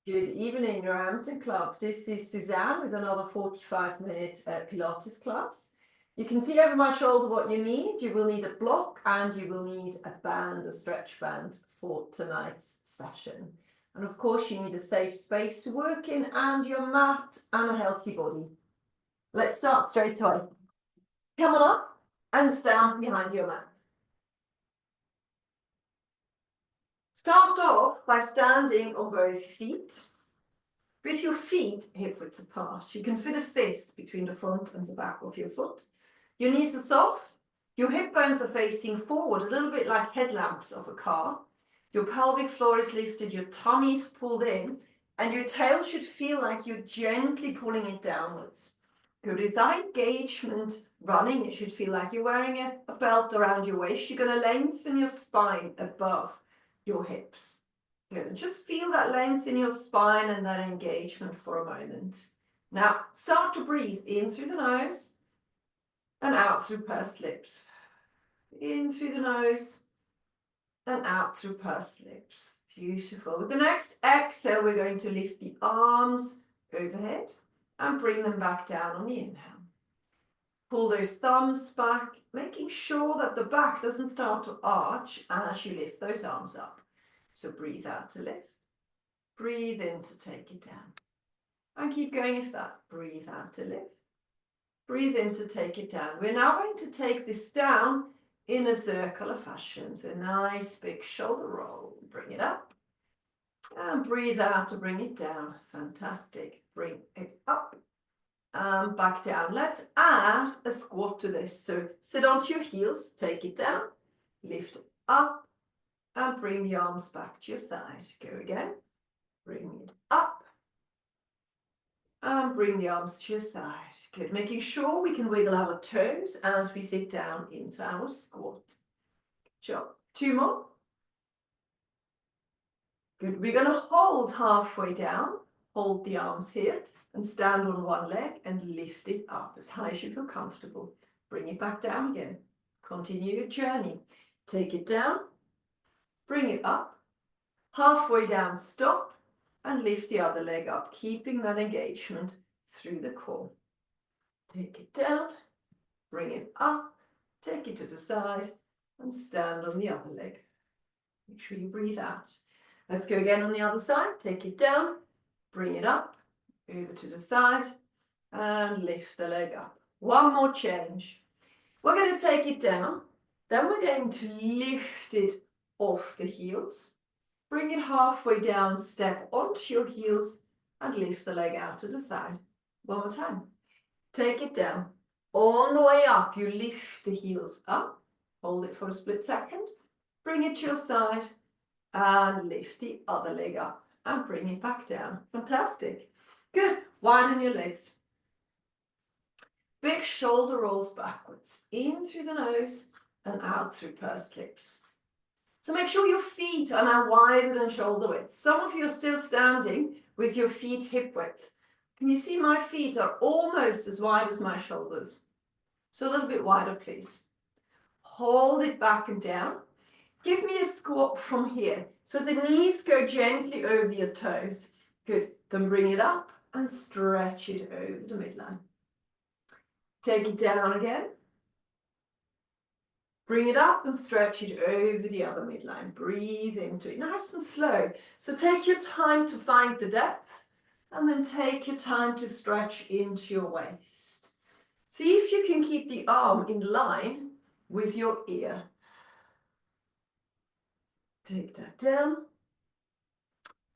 Good evening, Roehampton Club. This is Susanne with another 45-minute Pilates class. You can see over my shoulder what you need. You will need a block and you will need a band, a stretch band for tonight's session. And of course you need a safe space to work in and your mat and a healthy body. Let's start straight away. Come on up and stand behind your mat. Start off by standing on both feet, with your feet hip width apart. You can fit a fist between the front and the back of your foot. Your knees are soft, your hip bones are facing forward, a little bit like headlamps of a car. Your pelvic floor is lifted, your tummy is pulled in, and your tail should feel like you're gently pulling it downwards. Good. With that engagement running, it should feel like you're wearing a belt around your waist. You're going to lengthen your spine above your hips. Good. And just feel that length in your spine and that engagement for a moment. Now, start to breathe in through the nose and out through pursed lips. In through the nose and out through pursed lips. Beautiful. With the next exhale, we're going to lift the arms overhead and bring them back down on the inhale. Pull those thumbs back, making sure that the back doesn't start to arch as you lift those arms up. So breathe out to lift, breathe in to take it down. And keep going with that. Breathe out to lift, breathe in to take it down. We're now going to take this down in a circular fashion. So nice big shoulder roll. Bring it up. And breathe out to bring it down. Fantastic. Bring it up. And back down. Let's add a squat to this. So sit onto your heels, take it down, lift it up, and bring the arms back to your side. Go again. Bring it up. And bring the arms to your side. Good. Making sure we can wiggle our toes as we sit down into our squat. Good job. 2 more. Good. We're going to hold halfway down. Hold the arms here and stand on one leg and lift it up as high as you feel comfortable. Bring it back down again. Continue your journey. Take it down. Bring it up. Halfway down, stop. And lift the other leg up, keeping that engagement through the core. Take it down, bring it up, take it to the side, and stand on the other leg. Make sure you breathe out. Let's go again on the other side. Take it down, bring it up, over to the side, and lift the leg up. One more change. We're going to take it down, then we're going to lift it off the heels. Bring it halfway down, step onto your heels and lift the leg out to the side. One more time. Take it down. On the way up, you lift the heels up. Hold it for a split second. Bring it to your side and lift the other leg up and bring it back down. Fantastic. Good. Widen your legs. Big shoulder rolls backwards. In through the nose and out through pursed lips. So make sure your feet are now wider than shoulder width. Some of you are still standing with your feet hip width. Can you see my feet are almost as wide as my shoulders? So a little bit wider, please. Hold it back and down. Give me a squat from here. So the knees go gently over your toes. Good. Then bring it up and stretch it over the midline. Take it down again. Bring it up and stretch it over the other midline. Breathe into it, nice and slow. So take your time to find the depth and then take your time to stretch into your waist. See if you can keep the arm in line with your ear. Take that down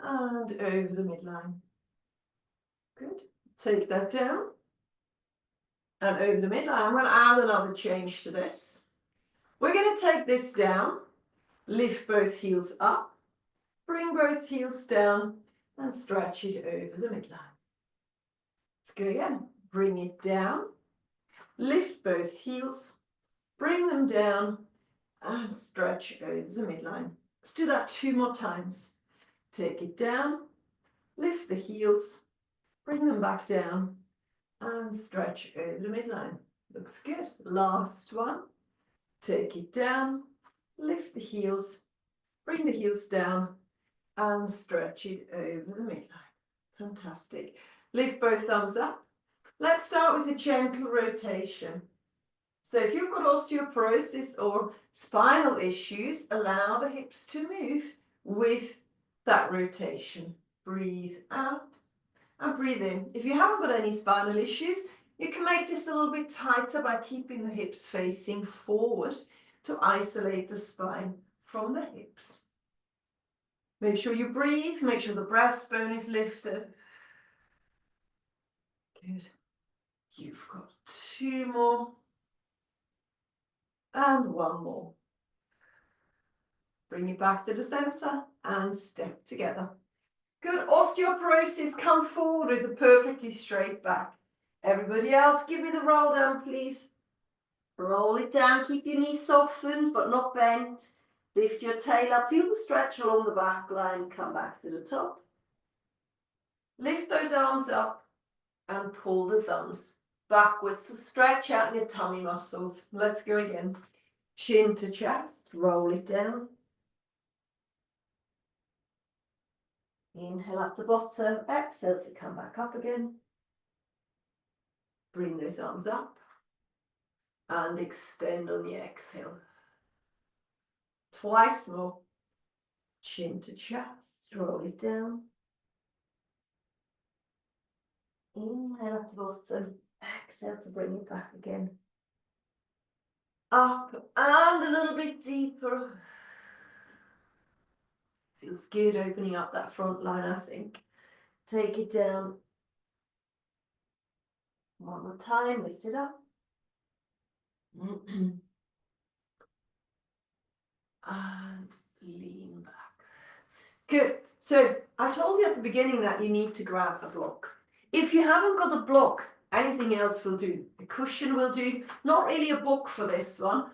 and over the midline. Good. Take that down and over the midline. I'm going to add another change to this. We're going to take this down, lift both heels up, bring both heels down and stretch it over the midline. Let's go again. Bring it down, lift both heels, bring them down and stretch over the midline. Let's do that 2 more times. Take it down, lift the heels, bring them back down and stretch over the midline. Looks good. Last one. Take it down, lift the heels, bring the heels down and stretch it over the midline. Fantastic. Lift both thumbs up. Let's start with a gentle rotation. So if you've got osteoporosis or spinal issues, allow the hips to move with that rotation. Breathe out and breathe in. If you haven't got any spinal issues, you can make this a little bit tighter by keeping the hips facing forward to isolate the spine from the hips. Make sure you breathe, make sure the breastbone is lifted. Good. You've got 2 more. And 1 more. Bring it back to the center and step together. Good. Osteoporosis, come forward with a perfectly straight back. Everybody else, give me the roll down, please. Roll it down. Keep your knees softened but not bent. Lift your tail up. Feel the stretch along the back line. Come back to the top. Lift those arms up and pull the thumbs backwards to stretch out your tummy muscles. Let's go again. Chin to chest. Roll it down. Inhale at the bottom, exhale to come back up again. Bring those arms up and extend on the exhale. Twice more. Chin to chest, roll it down. Inhale at the bottom, exhale to bring it back again. Up and a little bit deeper. Feels good opening up that front line, I think. Take it down. One more time, lift it up. And lean back. Good. So I told you at the beginning that you need to grab a block. If you haven't got a block, anything else will do. A cushion will do. Not really a book for this one.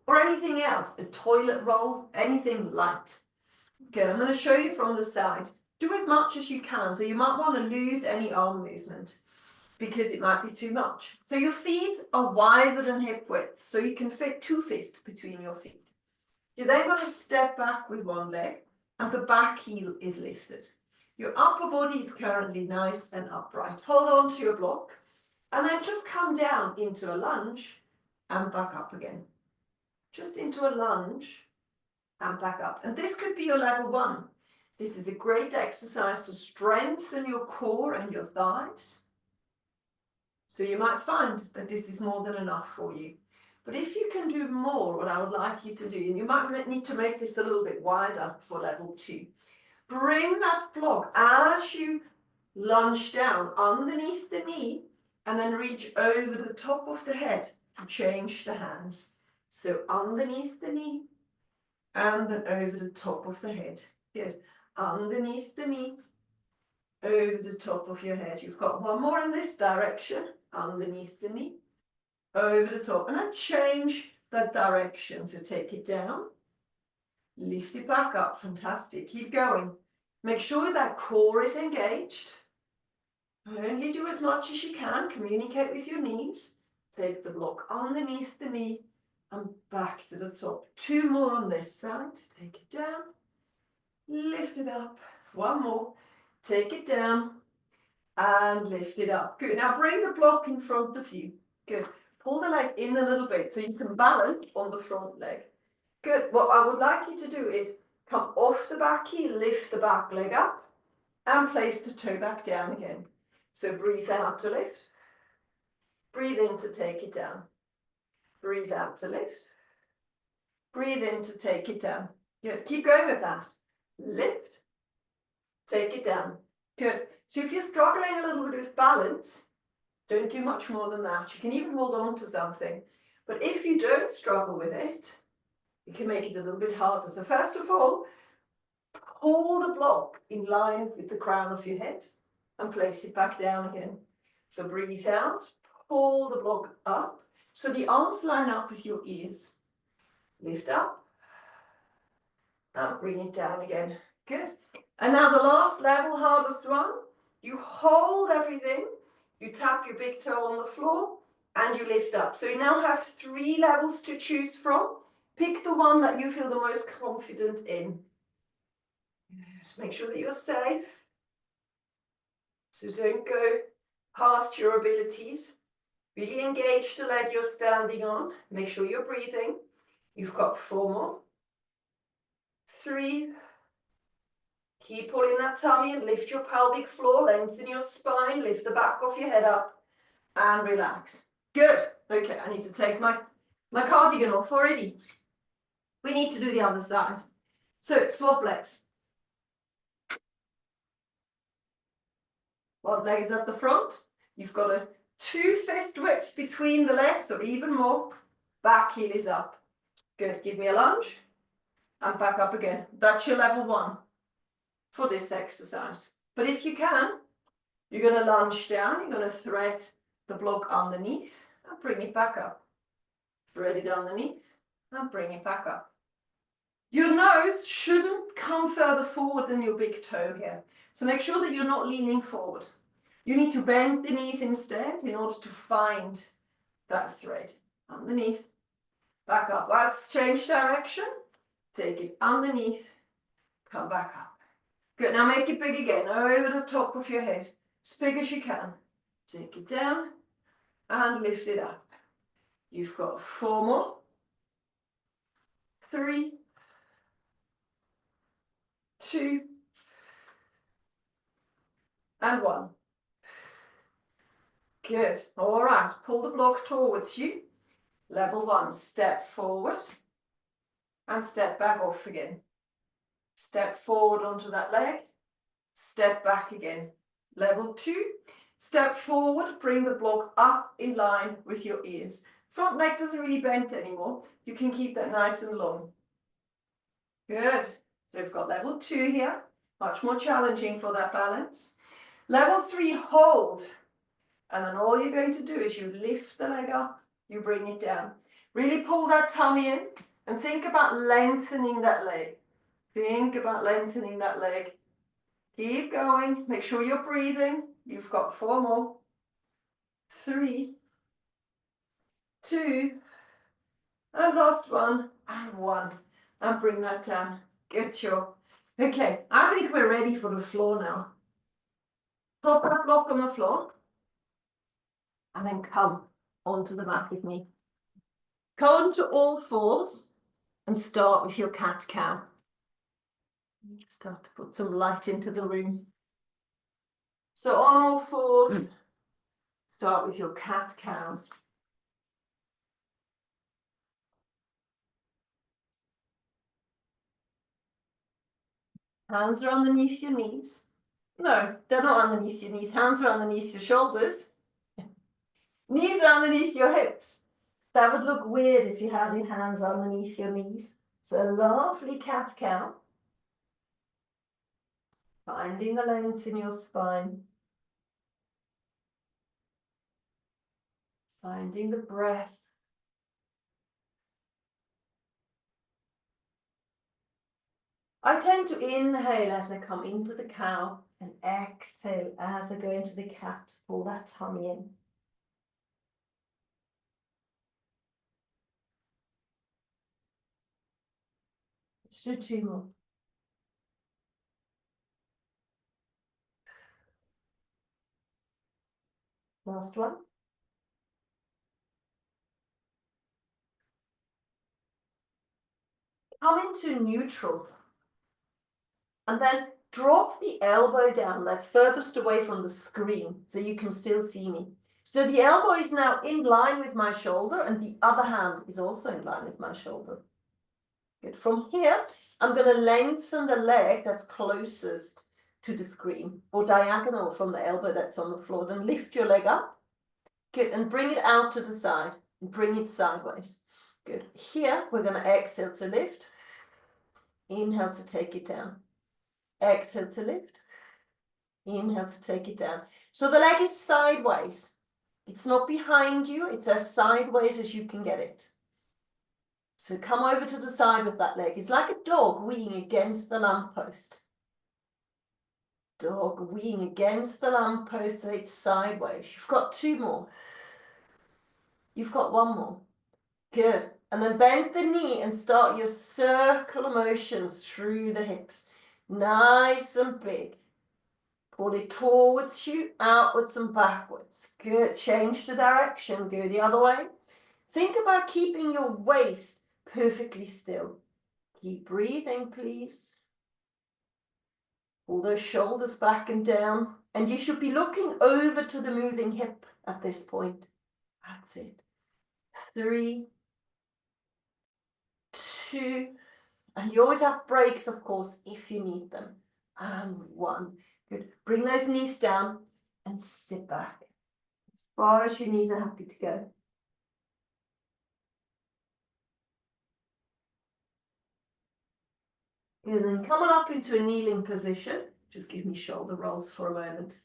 Or anything else. A toilet roll, anything light. Good. I'm going to show you from the side. Do as much as you can. So you might want to lose any arm movement because it might be too much. So your feet are wider than hip width. So you can fit 2 fists between your feet. You're then going to step back with one leg and the back heel is lifted. Your upper body is currently nice and upright. Hold on to your block and then just come down into a lunge and back up again. Just into a lunge and back up. And this could be your level 1. This is a great exercise to strengthen your core and your thighs. So you might find that this is more than enough for you. But if you can do more, what I would like you to do, and you might need to make this a little bit wider for level 2, bring that block as you lunge down underneath the knee and then reach over the top of the head to change the hands. So underneath the knee and then over the top of the head. Good. Underneath the knee, over the top of your head. You've got 1 more in this direction, underneath the knee, over the top, and then change that direction. So take it down, lift it back up. Fantastic. Keep going. Make sure that core is engaged. Only do as much as you can. Communicate with your knees. Take the block underneath the knee and back to the top. 2 more on this side. Take it down, lift it up. 1 more. Take it down and lift it up. Good. Now bring the block in front of you. Good. Pull the leg in a little bit so you can balance on the front leg. Good. What I would like you to do is come off the back heel, lift the back leg up and place the toe back down again. So breathe out to lift. Breathe in to take it down. Breathe out to lift. Breathe in to take it down. Good. Keep going with that. Lift. Take it down. Good. So if you're struggling a little bit with balance, don't do much more than that. You can even hold on to something. But if you don't struggle with it, you can make it a little bit harder. So first of all, pull the block in line with the crown of your head and place it back down again. So breathe out, pull the block up. So the arms line up with your ears. Lift up and bring it down again. Good. And now the last level, hardest one. You hold everything. You tap your big toe on the floor and you lift up. So you now have 3 levels to choose from. Pick the one that you feel the most confident in. Just make sure that you're safe. So don't go past your abilities. Really engage the leg you're standing on. Make sure you're breathing. You've got 4 more. 3. Keep pulling that tummy and lift your pelvic floor, lengthen your spine, lift the back of your head up and relax. Good. Okay, I need to take my cardigan off already. We need to do the other side. So swap legs. One leg is at the front. You've got a 2 fist width between the legs or even more. Back heel is up. Good. Give me a lunge and back up again. That's your level 1 for this exercise. But if you can, you're going to lunge down. You're going to thread the block underneath and bring it back up. Thread it underneath and bring it back up. Your nose shouldn't come further forward than your big toe here. So make sure that you're not leaning forward. You need to bend the knees instead in order to find that thread. Underneath, back up. Let's change direction. Take it underneath, come back up. Good, now make it big again, over the top of your head. As big as you can. Take it down and lift it up. You've got 4 more. 3, 2, and 1. Good. All right, pull the block towards you. Level 1, step forward and step back off again. Step forward onto that leg, step back again. Level 2, step forward, bring the block up in line with your ears. Front leg doesn't really bend anymore. You can keep that nice and long. Good. So we've got level 2 here, much more challenging for that balance. Level 3, hold. And then all you're going to do is you lift the leg up, you bring it down. Really pull that tummy in and think about lengthening that leg. Think about lengthening that leg. Keep going. Make sure you're breathing. You've got 4 more. 3, 2, and last one, and 1. And bring that down. Good job. Okay, I think we're ready for the floor now. Pop that block on the floor. And then come onto the mat with me. Come onto all 4s and start with your cat-cow. Start to put some light into the room. So on all 4s, start with your cat-cows. Hands are underneath your knees. No, they're not underneath your knees. Hands are underneath your shoulders. Knees are underneath your hips. That would look weird if you had your hands underneath your knees. So a lovely cat-cow. Finding the length in your spine. Finding the breath. I tend to inhale as I come into the cow and exhale as I go into the cat. Pull that tummy in. Let's do 2 more. Last one. Come into neutral. And then drop the elbow down. That's furthest away from the screen, so you can still see me. So the elbow is now in line with my shoulder, and the other hand is also in line with my shoulder. Good. From here, I'm going to lengthen the leg that's closest to the screen, or diagonal from the elbow that's on the floor. Then lift your leg up. Good. And bring it out to the side, and bring it sideways. Good. Here, we're going to exhale to lift. Inhale to take it down. Exhale to lift. Inhale to take it down. So the leg is sideways. It's not behind you. It's as sideways as you can get it. So come over to the side with that leg. It's like a dog weeing against the lamppost. Dog weeing against the lamppost, so it's sideways. You've got 2 more. You've got 1 more. Good. And then bend the knee and start your circular motions through the hips. Nice and big. Pull it towards you, outwards and backwards. Good. Change the direction. Go the other way. Think about keeping your waist perfectly still. Keep breathing, please. Pull those shoulders back and down. And you should be looking over to the moving hip at this point. That's it. 3, 2, and you always have breaks, of course, if you need them. And 1. Good. Bring those knees down and sit back. As far as your knees are happy to go. And then come on up into a kneeling position. Just give me shoulder rolls for a moment.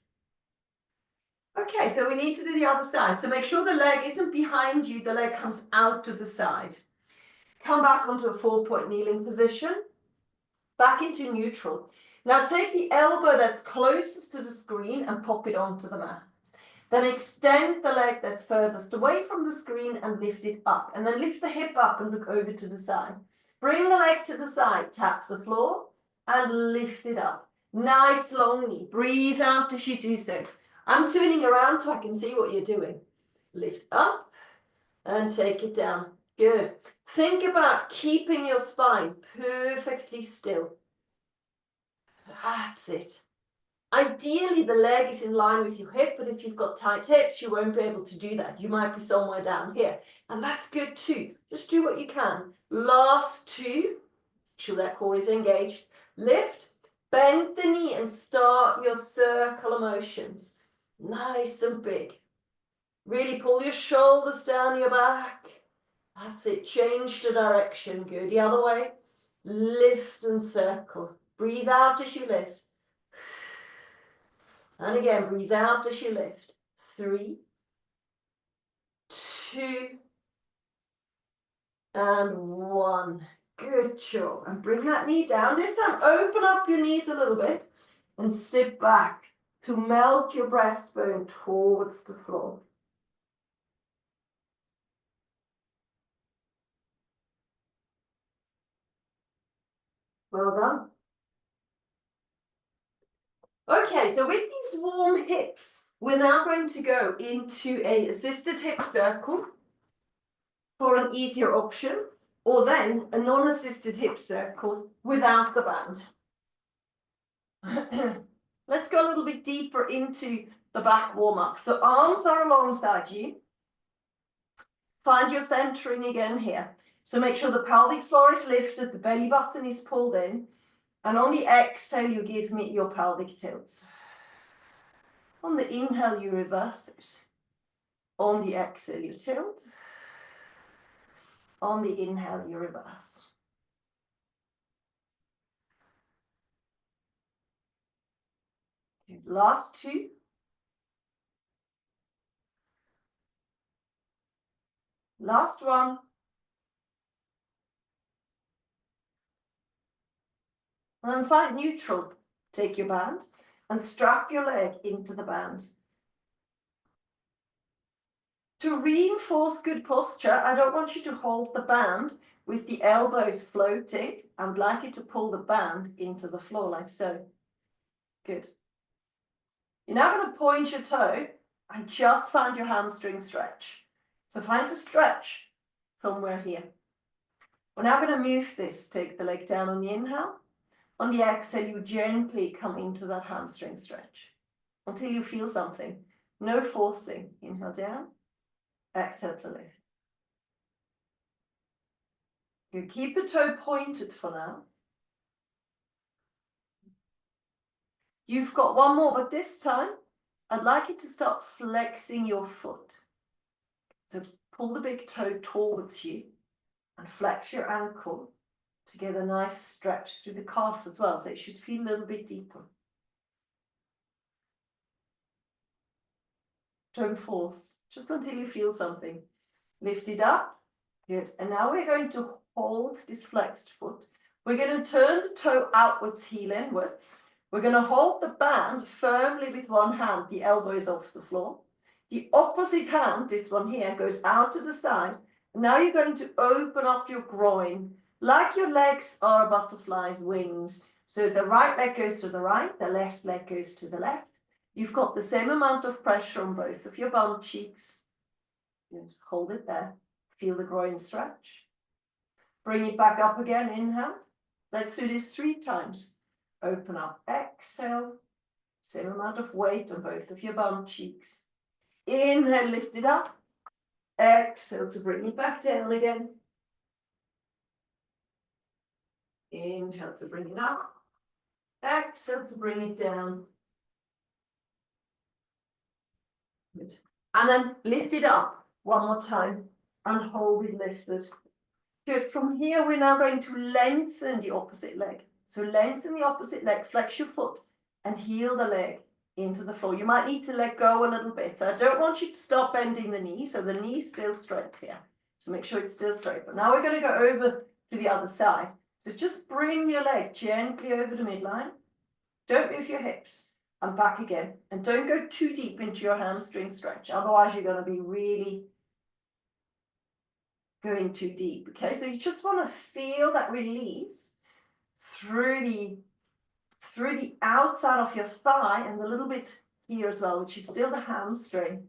Okay, so we need to do the other side. So make sure the leg isn't behind you, the leg comes out to the side. Come back onto a 4-point kneeling position. Back into neutral. Now take the elbow that's closest to the screen and pop it onto the mat. Then extend the leg that's furthest away from the screen and lift it up. And then lift the hip up and look over to the side. Bring the leg to the side, tap the floor and lift it up. Nice long knee. Breathe out as you do so. I'm turning around so I can see what you're doing. Lift up and take it down. Good. Think about keeping your spine perfectly still. That's it. Ideally, the leg is in line with your hip, but if you've got tight hips, you won't be able to do that. You might be somewhere down here, and that's good too. Just do what you can. Last 2, make sure that core is engaged. Lift, bend the knee, and start your circle motions. Nice and big. Really pull your shoulders down your back. That's it. Change the direction. Go the other way. Lift and circle. Breathe out as you lift. And again, breathe out as you lift. 3, 2, and 1. Good job. And bring that knee down. This time, open up your knees a little bit and sit back to melt your breastbone towards the floor. Well done. Okay, so with these warm hips, we're now going to go into an assisted hip circle for an easier option, or then a non-assisted hip circle without the band. Let's go a little bit deeper into the back warm-up. So arms are alongside you. Find your centering again here. So make sure the pelvic floor is lifted, the belly button is pulled in, and on the exhale, you give me your pelvic tilt. On the inhale, you reverse it. On the exhale, you tilt. On the inhale, you reverse. Last 2. Last 1. And then find neutral. Take your band and strap your leg into the band. To reinforce good posture, I don't want you to hold the band with the elbows floating. I would like you to pull the band into the floor like so. Good. You're now going to point your toe and just find your hamstring stretch. So find a stretch somewhere here. We're now going to move this. Take the leg down on the inhale. On the exhale, you gently come into that hamstring stretch until you feel something. No forcing. Inhale down. Exhale to lift. You keep the toe pointed for now. You've got one more, but this time, I'd like you to start flexing your foot. So pull the big toe towards you and flex your ankle to get a nice stretch through the calf as well, so it should feel a little bit deeper. Don't force, just until you feel something. Lift it up. Good. And now we're going to hold this flexed foot. We're going to turn the toe outwards, heel inwards. We're going to hold the band firmly with one hand, the elbows off the floor. The opposite hand, this one here, goes out to the side. And now you're going to open up your groin, like your legs are a butterfly's wings. So the right leg goes to the right, the left leg goes to the left. You've got the same amount of pressure on both of your bum cheeks. Good. Hold it there. Feel the groin stretch. Bring it back up again, inhale. Let's do this 3 times. Open up, exhale. Same amount of weight on both of your bum cheeks. Inhale, lift it up. Exhale to bring it back down again. Inhale to bring it up. Exhale to bring it down. Good. And then lift it up one more time and hold it lifted. Good. From here, we're now going to lengthen the opposite leg. So lengthen the opposite leg, flex your foot, and heel the leg into the floor. You might need to let go a little bit. I don't want you to stop bending the knee, so the knee's still straight here. So make sure it's still straight. But now we're going to go over to the other side. So just bring your leg gently over the midline. Don't move your hips. And back again. And don't go too deep into your hamstring stretch. Otherwise, you're going to be really going too deep. Okay, so you just want to feel that release through the outside of your thigh and a little bit here as well, which is still the hamstring.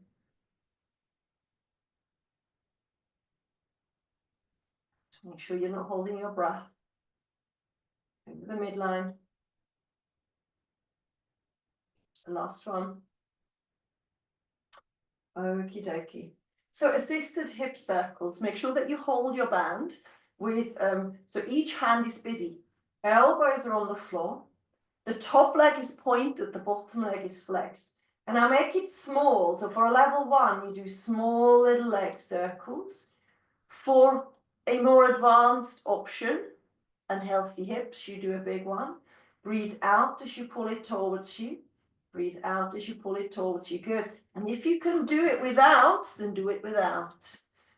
Make sure you're not holding your breath. Over the midline. The last one. Okie dokie. So assisted hip circles. Make sure that you hold your band with, so each hand is busy. Elbows are on the floor. The top leg is pointed, the bottom leg is flexed. And now make it small. So for a level 1, you do small little leg circles. For a more advanced option and healthy hips, you do a big one. Breathe out as you pull it towards you. Breathe out as you pull it towards you. Good. And if you can do it without, then do it without.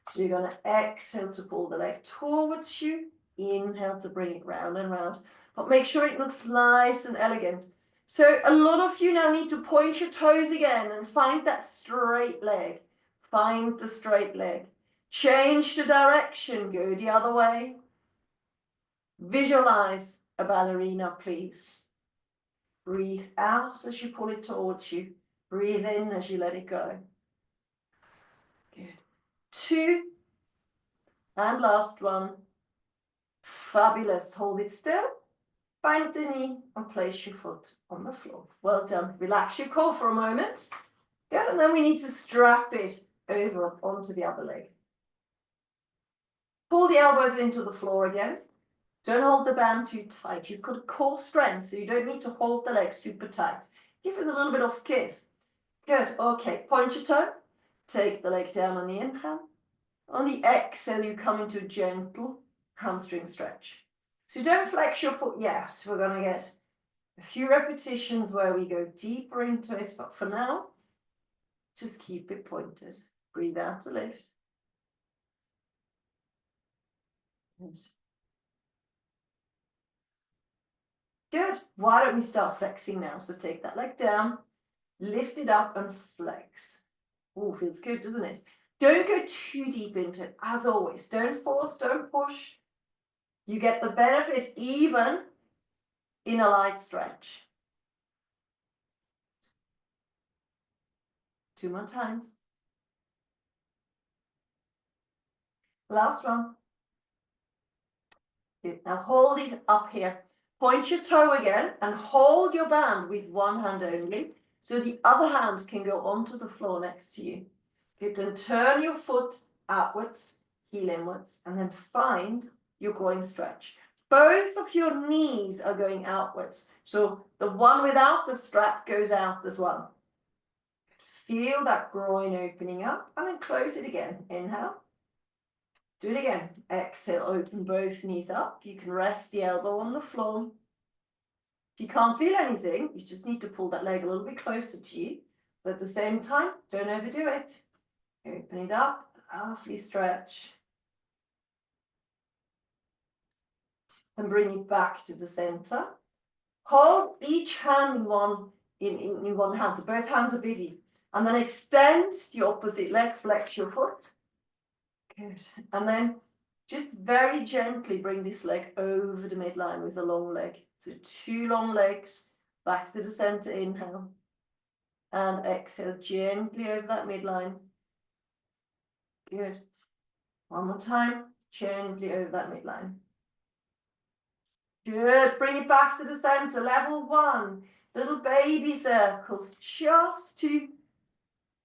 So you're going to exhale to pull the leg towards you. Inhale to bring it round and round. But make sure it looks nice and elegant. So a lot of you now need to point your toes again and find that straight leg. Find the straight leg. Change the direction. Go the other way. Visualize a ballerina, please. Breathe out as you pull it towards you. Breathe in as you let it go. Good. 2. And last one. Fabulous. Hold it still. Bend the knee and place your foot on the floor. Well done. Relax your core for a moment. Good. And then we need to strap it over onto the other leg. Pull the elbows into the floor again. Don't hold the band too tight. You've got core strength, so you don't need to hold the leg super tight. Give it a little bit of give. Good. Okay. Point your toe. Take the leg down on the inhale. On the exhale, you come into a gentle hamstring stretch. So don't flex your foot yet. We're going to get a few repetitions where we go deeper into it. But for now, just keep it pointed. Breathe out to lift. Good. Why don't we start flexing now? So take that leg down, lift it up and flex. Oh, feels good, doesn't it? Don't go too deep into it, as always. Don't force, don't push. You get the benefit even in a light stretch. 2 more times. Last one. Good. Now hold it up here. Point your toe again and hold your band with one hand only, so the other hand can go onto the floor next to you. Good. Then turn your foot outwards, heel inwards, and then find your groin stretch. Both of your knees are going outwards. So the one without the strap goes out as well. Feel that groin opening up and then close it again. Inhale. Do it again. Exhale, open both knees up. You can rest the elbow on the floor. If you can't feel anything, you just need to pull that leg a little bit closer to you. But at the same time, don't overdo it. Open it up, lovely stretch. And bring it back to the center. Hold each hand in one hand, so both hands are busy. And then extend the opposite leg, flex your foot. Good. And then Just very gently bring this leg over the midline with the long leg. So 2 long legs, back to the center, inhale. And exhale gently over that midline. Good. One more time, gently over that midline. Good, bring it back to the center, level 1. Little baby circles, just to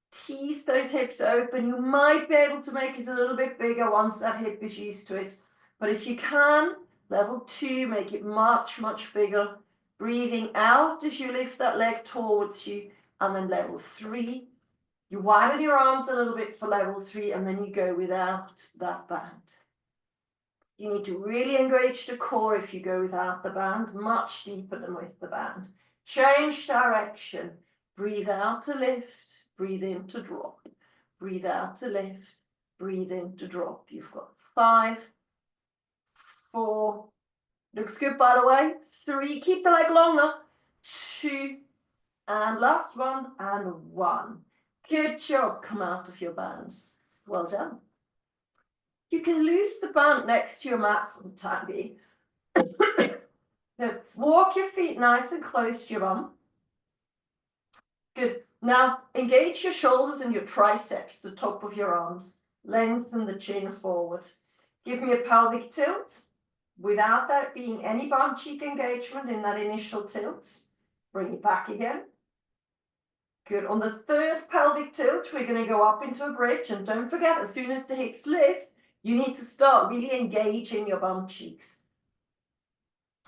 tease those hips open. You might be able to make it a little bit bigger once that hip is used to it. But if you can, level 2, make it much, much bigger. Breathing out as you lift that leg towards you. And then level 3, you widen your arms a little bit for level 3, and then you go without that band. You need to really engage the core if you go without the band, much deeper than with the band. Change direction. Breathe out to lift, breathe in to drop. Breathe out to lift, breathe in to drop. You've got 5, 4, looks good by the way, 3, keep the leg longer, 2, and last one, and 1. Good job, come out of your bands. Well done. You can loose the band next to your mat for the time being. Walk your feet nice and close to your bum. Good. Now engage your shoulders and your triceps, the top of your arms. Lengthen the chin forward. Give me a pelvic tilt without there being any bum cheek engagement in that initial tilt. Bring it back again. Good. On the 3rd pelvic tilt, we're going to go up into a bridge. And don't forget, as soon as the hips lift, you need to start really engaging your bum cheeks.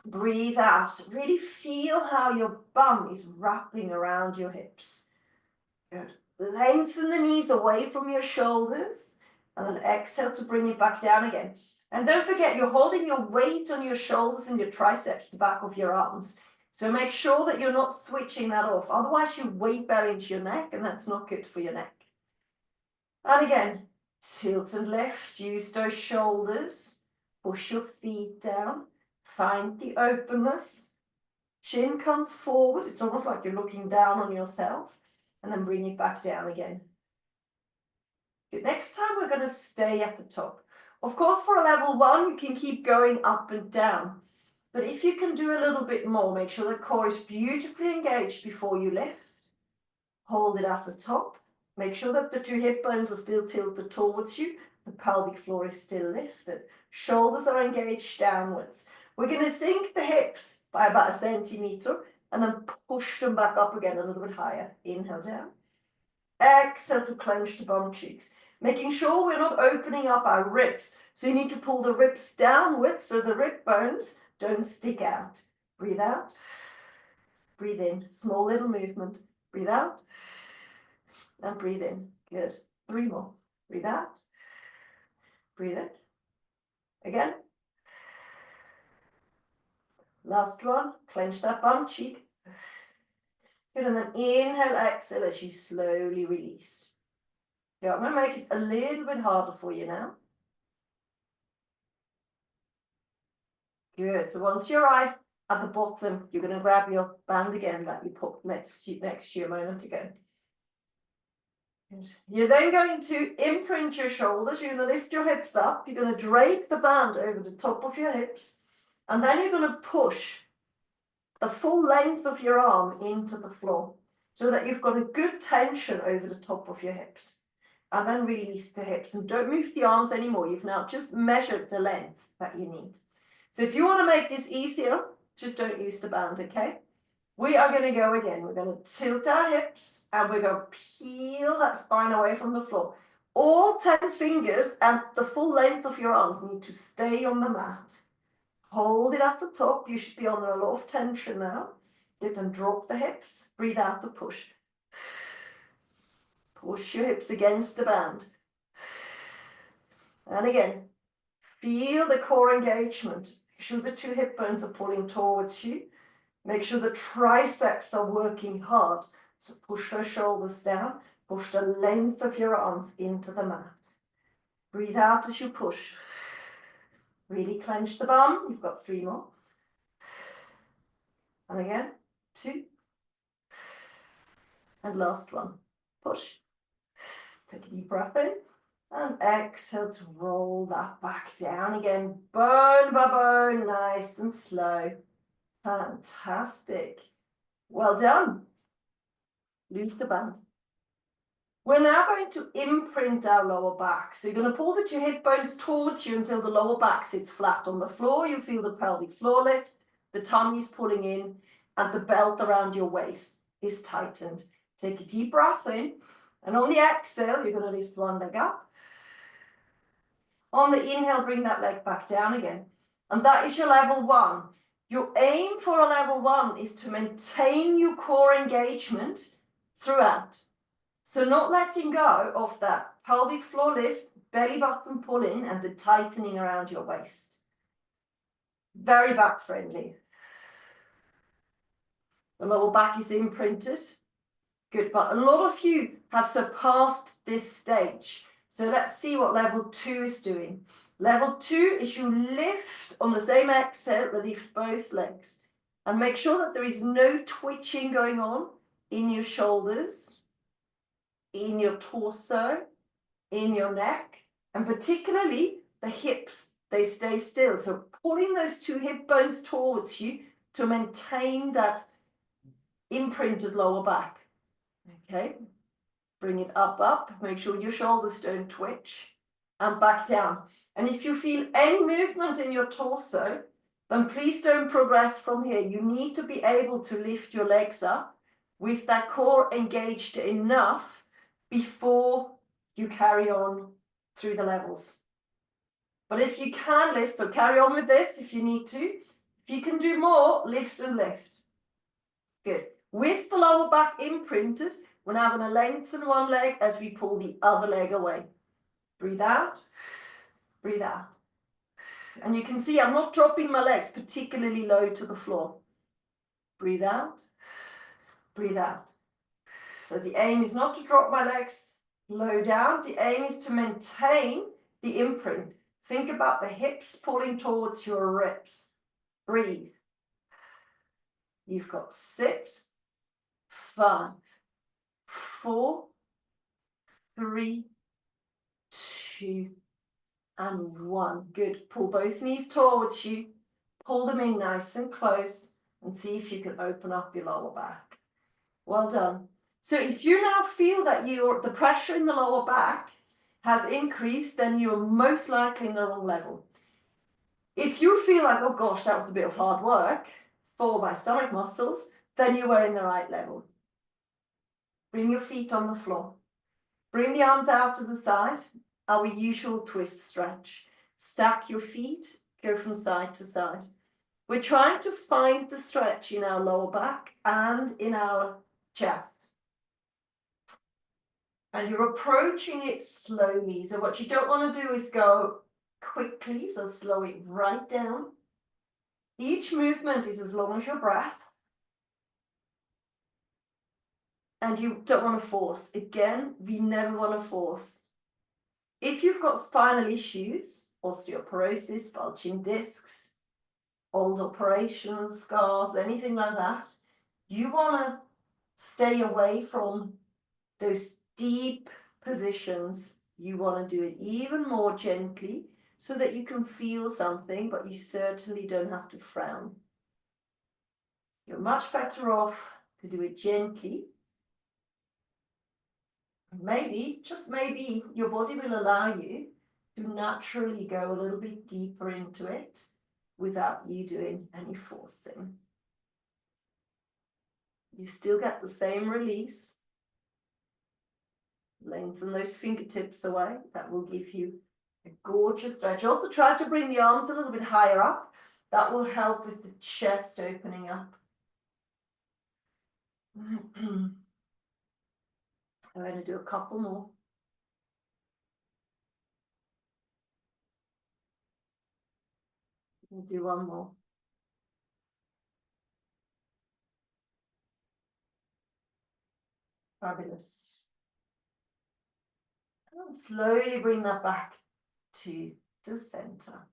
Breathe out. Really feel how your bum is wrapping around your hips. Good. Lengthen the knees away from your shoulders. And then exhale to bring it back down again. And don't forget, you're holding your weight on your shoulders and your triceps, the back of your arms. So make sure that you're not switching that off. Otherwise, you weight bear into your neck, and that's not good for your neck. And again, tilt and lift. Use those shoulders. Push your feet down. Find the openness. Chin comes forward. It's almost like you're looking down on yourself. And then bring it back down again. Good. Next time, we're going to stay at the top. Of course, for a level 1, you can keep going up and down. But if you can do a little bit more, make sure the core is beautifully engaged before you lift. Hold it at the top. Make sure that the 2 hip bones are still tilted towards you. The pelvic floor is still lifted. Shoulders are engaged downwards. We're going to sink the hips by about 1 centimeter and then push them back up again a little bit higher. Inhale down. Exhale to clench the bum cheeks. Making sure we're not opening up our ribs. So you need to pull the ribs downwards so the rib bones don't stick out. Breathe out. Breathe in. Small little movement. Breathe out. And breathe in. Good. 3 more. Breathe out. Breathe in. Again. Last one. Clench that bum cheek. Good. And then inhale, exhale as you slowly release. Yeah, I'm going to make it a little bit harder for you now. Good. So once you're right at the bottom, you're going to grab your band again that you put next to you a moment ago. Good. You're then going to imprint your shoulders. You're going to lift your hips up. You're going to drape the band over the top of your hips. And then you're going to push the full length of your arm into the floor so that you've got a good tension over the top of your hips. And then release the hips. And don't move the arms anymore. You've now just measured the length that you need. So if you want to make this easier, just don't use the band, okay? We are going to go again. We're going to tilt our hips and we're going to peel that spine away from the floor. All 10 fingers and the full length of your arms need to stay on the mat. Hold it at the top. You should be under a lot of tension now. Get and drop the hips. Breathe out to push. Push your hips against the band. And again, feel the core engagement. Make sure the 2 hip bones are pulling towards you. Make sure the triceps are working hard. So push those shoulders down. Push the length of your arms into the mat. Breathe out as you push. Really clench the bum. You've got 3 more. And again, 2. And last one. Push. Take a deep breath in. And exhale to roll that back down again, bone by bone, nice and slow. Fantastic. Well done. Loose the band. We're now going to imprint our lower back. So you're going to pull the two hip bones towards you until the lower back sits flat on the floor. You feel the pelvic floor lift, the tummy's pulling in, and the belt around your waist is tightened. Take a deep breath in, and on the exhale, you're going to lift one leg up. On the inhale, bring that leg back down again. And that is your level one. Your aim for a level one is to maintain your core engagement throughout. So not letting go of that pelvic floor lift, belly button pull in, and the tightening around your waist. Very back friendly. The lower back is imprinted. Good, but a lot of you have surpassed this stage. So let's see what level 2 is doing. Level 2 is you lift on the same exhale, lift both legs. And make sure that there is no twitching going on in your shoulders, in your torso, in your neck, and particularly the hips, they stay still. So pulling those two hip bones towards you to maintain that imprinted lower back. Okay, bring it up, make sure your shoulders don't twitch, and back down. And if you feel any movement in your torso, then please don't progress from here. You need to be able to lift your legs up with that core engaged enough before you carry on through the levels. But if you can lift, so carry on with this if you need to. If you can do more, lift and lift. Good. With the lower back imprinted, we're now going to lengthen one leg as we pull the other leg away. Breathe out, breathe out. And you can see I'm not dropping my legs particularly low to the floor. Breathe out, breathe out. So the aim is not to drop my legs low down. The aim is to maintain the imprint. Think about the hips pulling towards your ribs. Breathe. You've got 6, 5, 4, 3, 2, and 1. Good. Pull both knees towards you. Pull them in nice and close and see if you can open up your lower back. Well done. So if you now feel that the pressure in the lower back has increased, then you're most likely in the wrong level. If you feel like, oh gosh, that was a bit of hard work for my stomach muscles, then you were in the right level. Bring your feet on the floor. Bring the arms out to the side. Our usual twist stretch. Stack your feet, go from side to side. We're trying to find the stretch in our lower back and in our chest. And you're approaching it slowly. So what you don't want to do is go quickly, so slow it right down. Each movement is as long as your breath. And you don't want to force. Again, we never want to force. If you've got spinal issues, osteoporosis, bulging discs, old operational scars, anything like that, you want to stay away from those deep positions. You want to do it even more gently so that you can feel something, but you certainly don't have to frown. You're much better off to do it gently. Maybe, just maybe, your body will allow you to naturally go a little bit deeper into it without you doing any forcing. You still get the same release. Lengthen those fingertips away. That will give you a gorgeous stretch. Also try to bring the arms a little bit higher up. That will help with the chest opening up. I'm going to do a couple more. We'll do one more. Fabulous. And slowly bring that back to the center.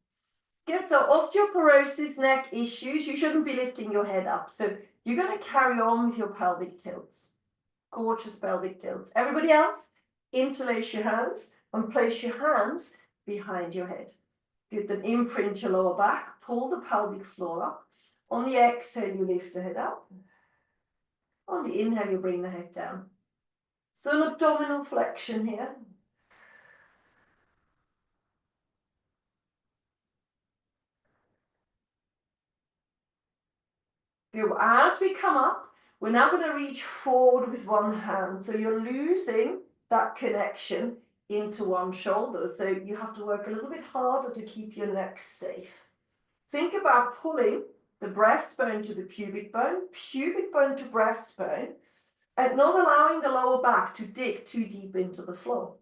Good, so osteoporosis, neck issues, you shouldn't be lifting your head up. So you're going to carry on with your pelvic tilts. Gorgeous pelvic tilts. Everybody else, interlace your hands. and place your hands behind your head. Good, then imprint your lower back, pull the pelvic floor up. On the exhale, you lift the head up. On the inhale, you bring the head down. So an abdominal flexion here. Good. As we come up, we're now going to reach forward with one hand. So you're losing that connection into one shoulder. So you have to work a little bit harder to keep your neck safe. Think about pulling the breastbone to the pubic bone to breastbone, and not allowing the lower back to dig too deep into the floor.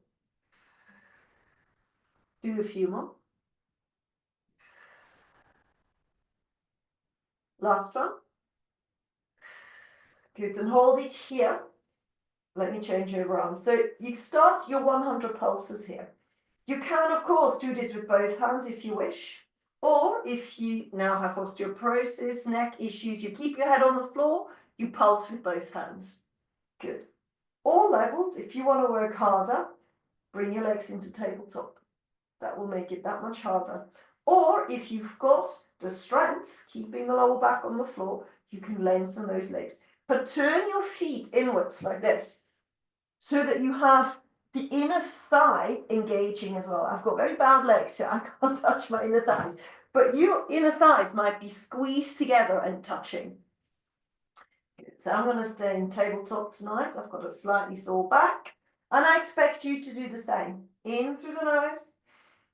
Do a few more. Last one. Good, and hold it here. Let me change over arms. So you start your 100 pulses here. You can, of course, do this with both hands if you wish. Or if you now have osteoporosis, neck issues, you keep your head on the floor, you pulse with both hands. Good. All levels, if you want to work harder, bring your legs into tabletop. That will make it that much harder. Or if you've got the strength, keeping the lower back on the floor, you can lengthen those legs. But turn your feet inwards like this, so that you have the inner thigh engaging as well. I've got very bad legs, so I can't touch my inner thighs. But your inner thighs might be squeezed together and touching. Good. So I'm going to stay in tabletop tonight. I've got a slightly sore back. And I expect you to do the same. In through the nose,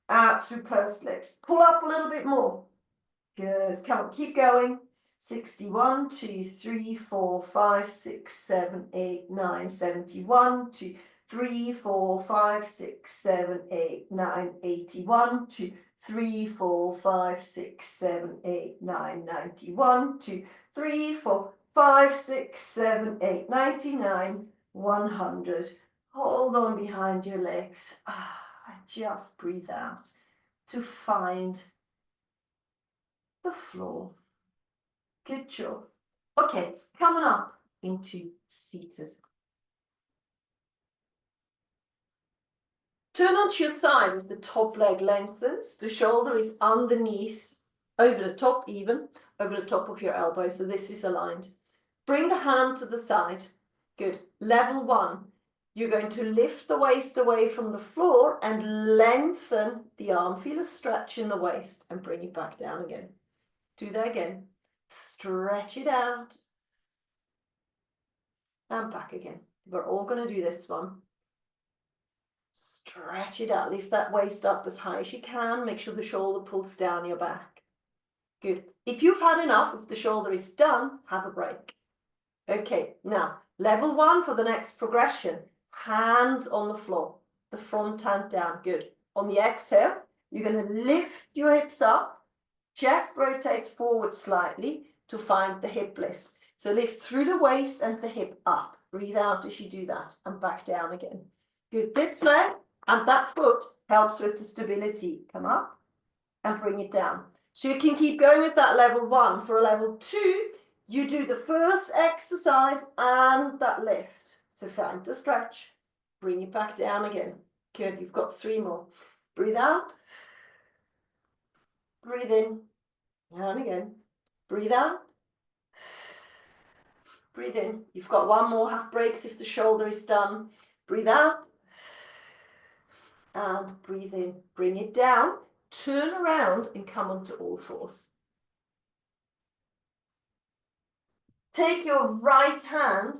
out through pursed lips. Pull up a little bit more. Good. Come on, keep going. 61, 2, 3, 4, 5, 6, 7, 8, 9, 71, 2, 3, 4, 5, 6, 7, 8, 9, 81, 2, 3, 4, 5, 6, 7, 8, 9, 91, 2, 3, 4, 5, 6, 7, 8, 99, 100. Hold on behind your legs. And just breathe out to find the floor. Good job. Okay, coming up into seated. Turn onto your side with the top leg lengthens. The shoulder is underneath, over the top even, over the top of your elbow. So this is aligned. Bring the hand to the side. Good. Level 1. You're going to lift the waist away from the floor and lengthen the arm. Feel a stretch in the waist and bring it back down again. Do that again. Stretch it out. And back again. We're all going to do this one. Stretch it out. Lift that waist up as high as you can. Make sure the shoulder pulls down your back. Good. If you've had enough, if the shoulder is done, have a break. Okay, now, level 1 for the next progression. Hands on the floor. The front hand down. Good. On the exhale, you're going to lift your hips up. Chest rotates forward slightly to find the hip lift. So lift through the waist and the hip up. Breathe out as you do that and back down again. Good. This leg and that foot helps with the stability. Come up and bring it down. So you can keep going with that level 1. For a level 2, you do the first exercise and that lift. So find the stretch. Bring it back down again. Good. You've got 3 more. Breathe out. Breathe in. And again. Breathe out. Breathe in. You've got 1 more. Half breaks if the shoulder is done. Breathe out. And breathe in. Bring it down. Turn around and come onto all fours. Take your right hand,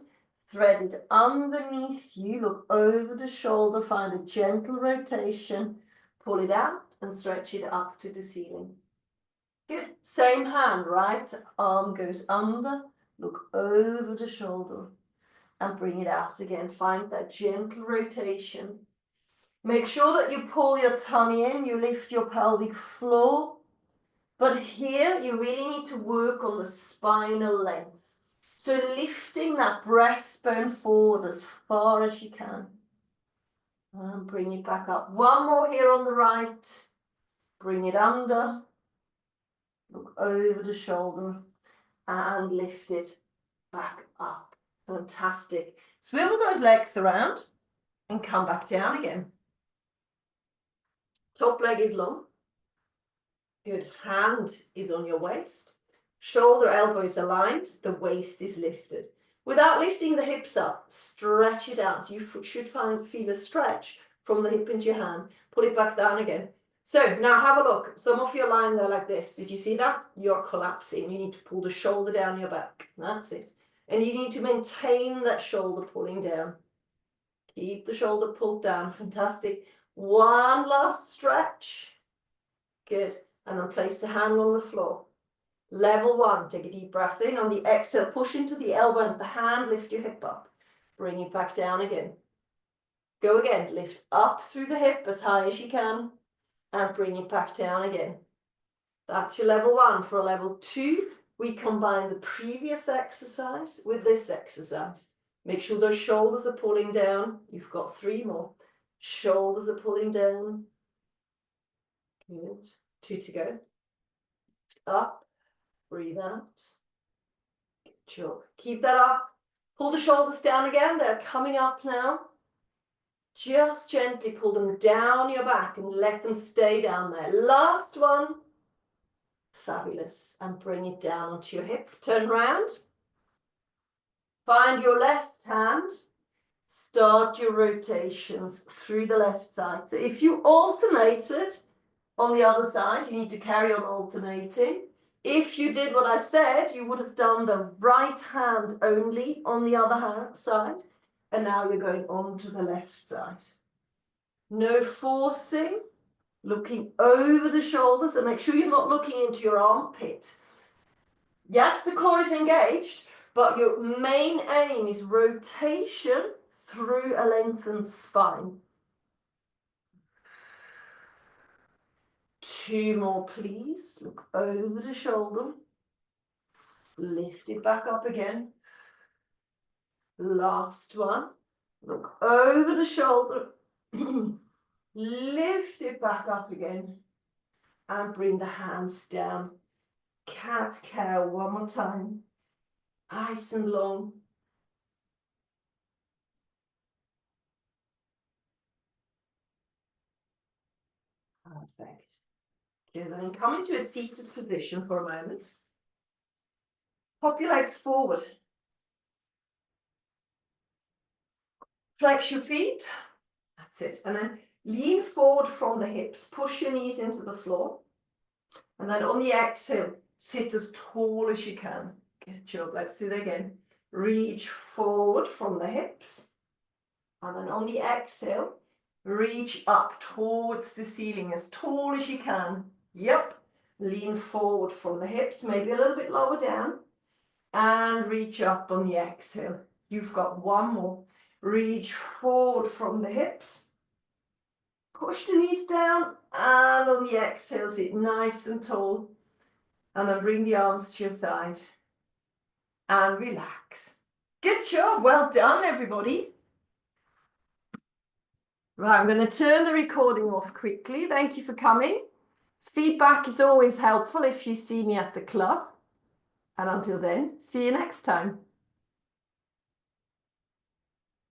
thread it underneath you. Look over the shoulder. Find a gentle rotation. Pull it out and stretch it up to the ceiling. Good. Same hand, right arm goes under, look over the shoulder and bring it out again. Find that gentle rotation. Make sure that you pull your tummy in, you lift your pelvic floor. But here you really need to work on the spinal length. So lifting that breastbone forward as far as you can. And bring it back up. 1 more here on the right. Bring it under. Look over the shoulder and lift it back up. Fantastic. Swivel those legs around and come back down again. Top leg is long. Good. Hand is on your waist. Shoulder, elbow is aligned. The waist is lifted. Without lifting the hips up, stretch it out. You should feel a stretch from the hip into your hand. Pull it back down again. So now have a look. Some of you are lying there like this. Did you see that? You're collapsing. You need to pull the shoulder down your back. That's it. And you need to maintain that shoulder pulling down. Keep the shoulder pulled down. Fantastic. One last stretch. Good. And then place the hand on the floor. Level one. Take a deep breath in. On the exhale, push into the elbow and the hand. Lift your hip up. Bring it back down again. Go again. Lift up through the hip as high as you can. And bring it back down again. That's your level one. For a level two, we combine the previous exercise with this exercise. Make sure those shoulders are pulling down. You've got 3 more. Shoulders are pulling down. Good. 2 to go. Up. Breathe out. Good job. Keep that up. Pull the shoulders down again. They're coming up now. Just gently pull them down your back and let them stay down there. Last one. Fabulous. And bring it down onto your hip. Turn around. Find your left hand. Start your rotations through the left side. So if you alternated on the other side, you need to carry on alternating. If you did what I said, you would have done the right hand only on the other side. And now you're going on to the left side. No forcing, looking over the shoulders, and make sure you're not looking into your armpit. Yes, the core is engaged, but your main aim is rotation through a lengthened spine. 2 more, please. Look over the shoulder. Lift it back up again. Last one. Look over the shoulder. Lift it back up again. And bring the hands down. Cat-cow one more time. Nice and long. Perfect. Good. And then come into a seated position for a moment. Pop your legs forward. Flex your feet. That's it. And then lean forward from the hips. Push your knees into the floor. And then on the exhale, sit as tall as you can. Good job. Let's do that again. Reach forward from the hips. And then on the exhale, reach up towards the ceiling as tall as you can. Yep. Lean forward from the hips, maybe a little bit lower down. And reach up on the exhale. You've got 1 more. Reach forward from the hips. Push the knees down. And on the exhale, sit nice and tall. And then bring the arms to your side. And relax. Good job. Well done, everybody. Right, I'm going to turn the recording off quickly. Thank you for coming. Feedback is always helpful if you see me at the club. And until then, see you next time.